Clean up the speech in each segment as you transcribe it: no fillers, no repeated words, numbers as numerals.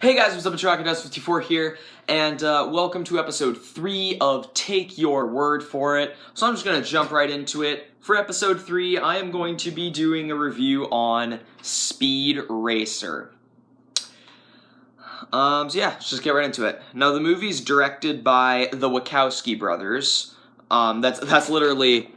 Hey guys, what's up? It's Rocket54 here, and welcome to episode 3 of Take Your Word For It. So I'm just going to jump right into it. For episode 3, I am going to be doing a review on Speed Racer. So yeah, let's just get right into it. Now, the movie's directed by the Wachowski Brothers. That's literally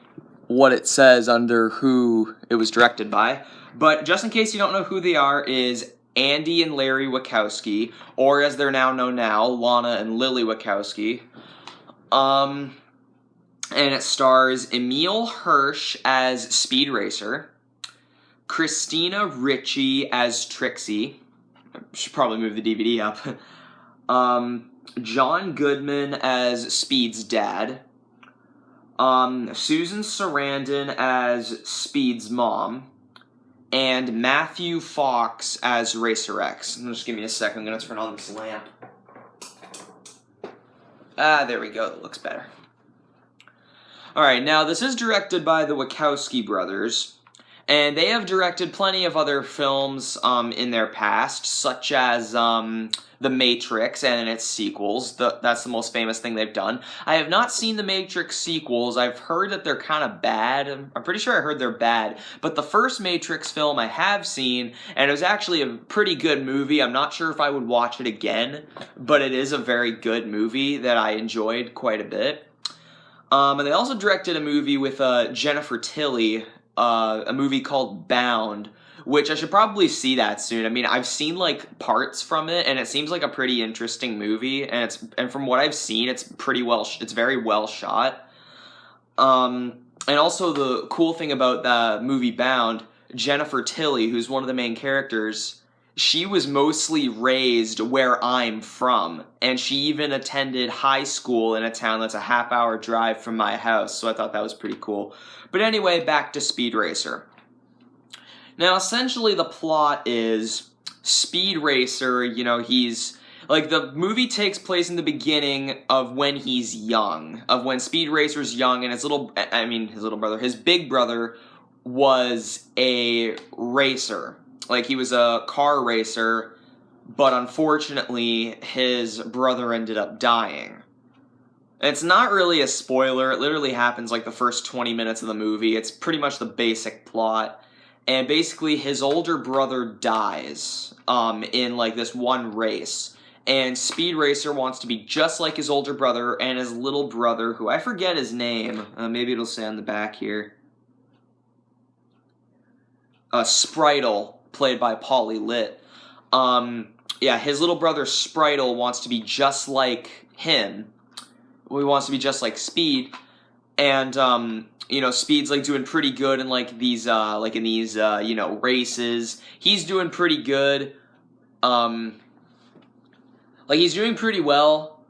what it says under who it was directed by. But just in case you don't know who they are, is Andy and Larry Wachowski, or as they're now known now, Lana and Lily Wachowski. And it stars Emile Hirsch as Speed Racer, Christina Ricci as Trixie. I should probably move the DVD up. John Goodman as Speed's dad. Susan Sarandon as Speed's mom. And Matthew Fox as Racer X. Just give me a second, I'm going to turn on this lamp. There we go, that looks better. Alright, now this is directed by the Wachowski Brothers, and they have directed plenty of other films in their past, such as The Matrix and its sequels. That's the most famous thing they've done. I have not seen The Matrix sequels. I've heard that they're kind of bad. I'm pretty sure I heard they're bad. But the first Matrix film I have seen, and it was actually a pretty good movie. I'm not sure if I would watch it again, but it is a very good movie that I enjoyed quite a bit. And they also directed a movie with Jennifer Tilly, a movie called Bound, which I should probably see that soon. I mean, I've seen like parts from it, and it seems like a pretty interesting movie. And from what I've seen, it's very well shot. And also the cool thing about the movie Bound, Jennifer Tilly, who's one of the main characters, she was mostly raised where I'm from, and she even attended high school in a town that's a half-hour drive from my house, so I thought that was pretty cool. But anyway, back to Speed Racer. Now, essentially the plot is Speed Racer, he's... Like, the movie takes place in the beginning of when he's young, of when Speed Racer's young, and his big brother was a racer. Like, he was a car racer, but unfortunately, his brother ended up dying. It's not really a spoiler, it literally happens like the first 20 minutes of the movie. It's pretty much the basic plot. And basically, his older brother dies in like this one race. And Speed Racer wants to be just like his older brother, and his little brother, who I forget his name, maybe it'll say on the back here. Spritle, played by Pauly Litt. His little brother Spritle wants to be just like him. He wants to be just like Speed, and Speed's like doing pretty good in like these races. He's doing pretty good. He's doing pretty well.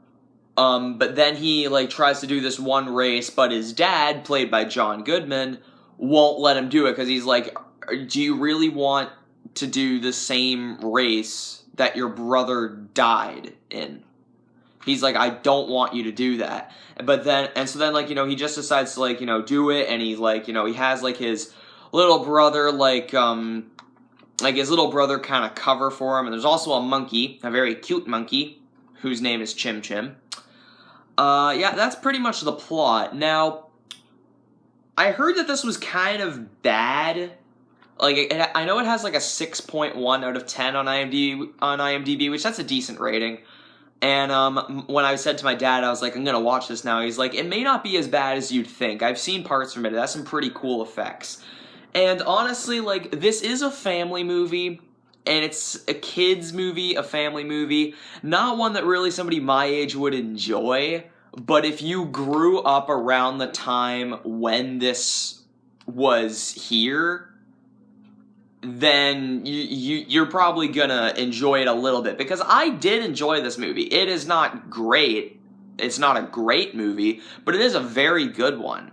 But then he like tries to do this one race, but his dad, played by John Goodman, won't let him do it because he's like, do you really want to do the same race that your brother died in? He's like, I don't want you to do that. So then he just decides to do it, and he's like, he has like his little brother his little brother kind of cover for him, and there's also a monkey, a very cute monkey, whose name is Chim Chim. That's pretty much the plot. Now, I heard that this was kind of bad. I know it has like a 6.1 out of 10 on IMDb, which that's a decent rating. And when I said to my dad, I was like, I'm gonna watch this now, he's like, it may not be as bad as you'd think. I've seen parts from it. It has some pretty cool effects. And honestly, this is a family movie, and it's a kid's movie, a family movie. Not one that really somebody my age would enjoy, but if you grew up around the time when this was here, then you're probably gonna enjoy it a little bit, because I did enjoy this movie. It is not great. It's not a great movie, but it is a very good one.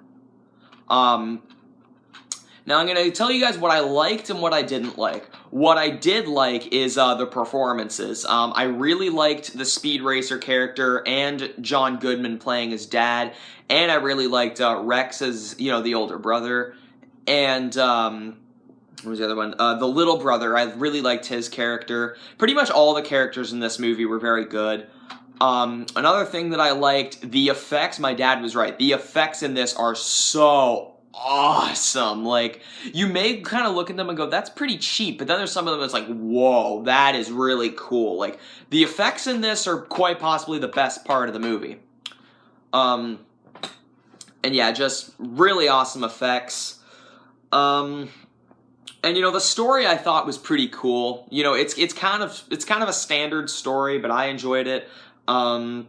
Now I'm gonna tell you guys what I liked and what I didn't like. What I did like is the performances. I really liked the Speed Racer character and John Goodman playing his dad, and I really liked Rex as, the older brother, and what was the other one? The little brother. I really liked his character. Pretty much all the characters in this movie were very good. Another thing that I liked, the effects. My dad was right. The effects in this are so awesome. Like, you may kind of look at them and go, that's pretty cheap, but then there's some of them that's like, whoa, that is really cool. Like, the effects in this are quite possibly the best part of the movie. And yeah, just really awesome effects. And you know, the story I thought was pretty cool. You know, it's kind of a standard story, but I enjoyed it. And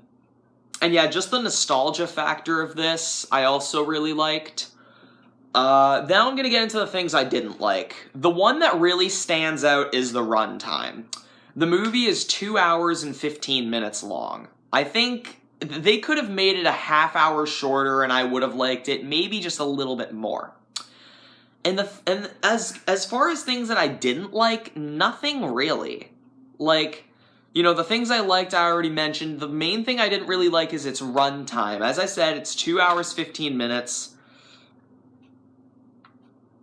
yeah, just the nostalgia factor of this, I also really liked. Then I'm going to get into the things I didn't like. The one that really stands out is the runtime. The movie is 2 hours and 15 minutes long. I think they could have made it a half hour shorter and I would have liked it, maybe just a little bit more. And as far as things that I didn't like, nothing really. Like, you know, the things I liked I already mentioned. The main thing I didn't really like is its runtime. As I said, it's 2 hours, 15 minutes.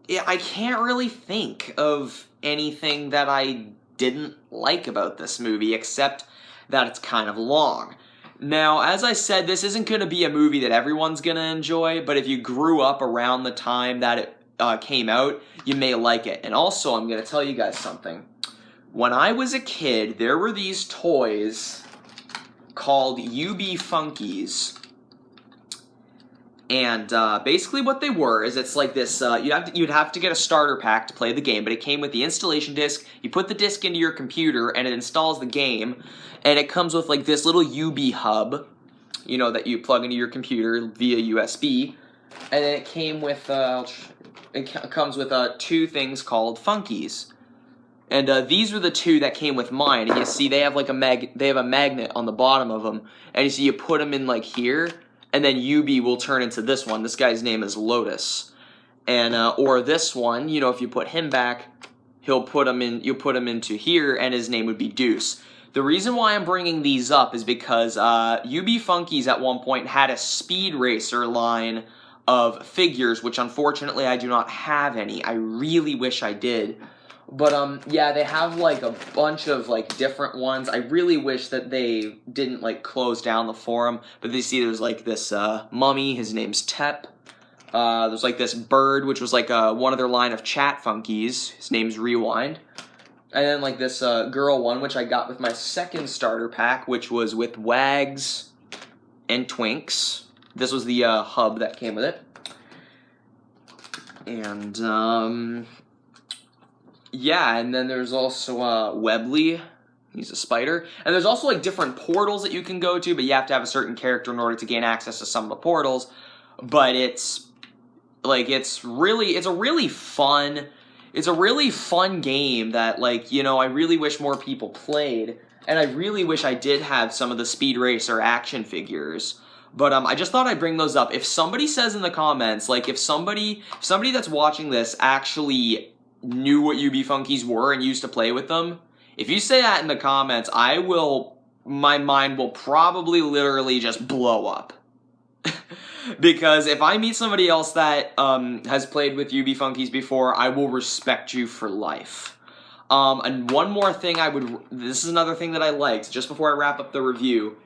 Yeah, I can't really think of anything that I didn't like about this movie, except that it's kind of long. Now, as I said, this isn't going to be a movie that everyone's going to enjoy, but if you grew up around the time that it came out, you may like it. And also, I'm going to tell you guys something. When I was a kid, there were these toys called UB Funkies. And basically what they were is it's like this, you'd have to get a starter pack to play the game, but it came with the installation disc. You put the disc into your computer and it installs the game, and it comes with like this little UB hub, you know, that you plug into your computer via USB, and then it came with, comes with two things called Funkies. And these were the two that came with mine, and you see they have like a magnet on the bottom of them, and you see you put them in like here, and then UB will turn into this one. This guy's name is Lotus. And, or this one, you know, if you put him back, you'll put him into here, and his name would be Deuce. The reason why I'm bringing these up is because UB Funkies at one point had a Speed Racer line of figures, which unfortunately I do not have any. I really wish I did. But, yeah, they have, like, a bunch of, like, different ones. I really wish that they didn't, like, close down the forum. But you see there's, like, this, mummy. His name's Tep. There's, like, this bird, which was, like, one of their line of chat funkies. His name's Rewind. And then, like, this, girl one, which I got with my second starter pack, which was with Wags and Twinks. This was the, hub that came with it. And, yeah, and then there's also Webley. He's a spider. And there's also like different portals that you can go to, but you have to have a certain character in order to gain access to some of the portals. But it's like it's a really fun game that, like, you know, I really wish more people played. And I really wish I did have some of the Speed Racer action figures. But I just thought I'd bring those up. If somebody says in the comments, like, if somebody that's watching this actually knew what UB Funkies were and used to play with them, if you say that in the comments, my mind will probably literally just blow up. Because if I meet somebody else that has played with UB Funkies before, I will respect you for life. And one more thing this is another thing that I liked, just before I wrap up the review,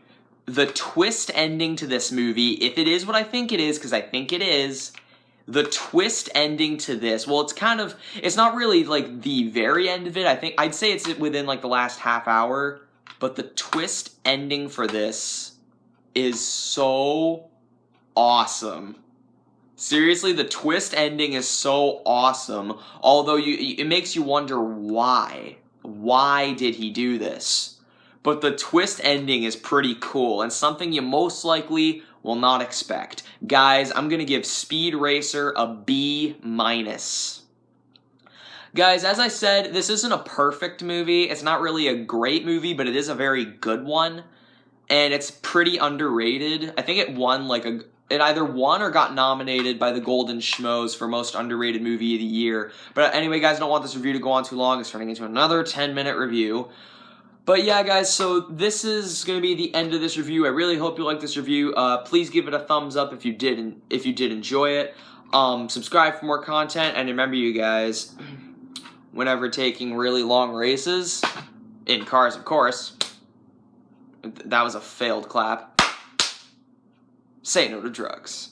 the twist ending to this movie, if it is what I think it is, because I think it is, the twist ending to this, well, it's not really, like, the very end of it. I'd say it's within, like, the last half hour. But the twist ending for this is so awesome. Seriously, the twist ending is so awesome. Although, it makes you wonder why. Why did he do this? But the twist ending is pretty cool, and something you most likely will not expect. Guys, I'm going to give Speed Racer a B-. Guys, as I said, this isn't a perfect movie. It's not really a great movie, but it is a very good one. And it's pretty underrated. I think it won, like, it either won or got nominated by the Golden Schmoes for Most Underrated Movie of the Year. But anyway, guys, I don't want this review to go on too long. It's turning into another 10-minute review. But yeah, guys, so this is going to be the end of this review. I really hope you liked this review. Please give it a thumbs up if you did enjoy it. Subscribe for more content, and remember, you guys, whenever taking really long races, in cars, of course. That was a failed clap. Say no to drugs.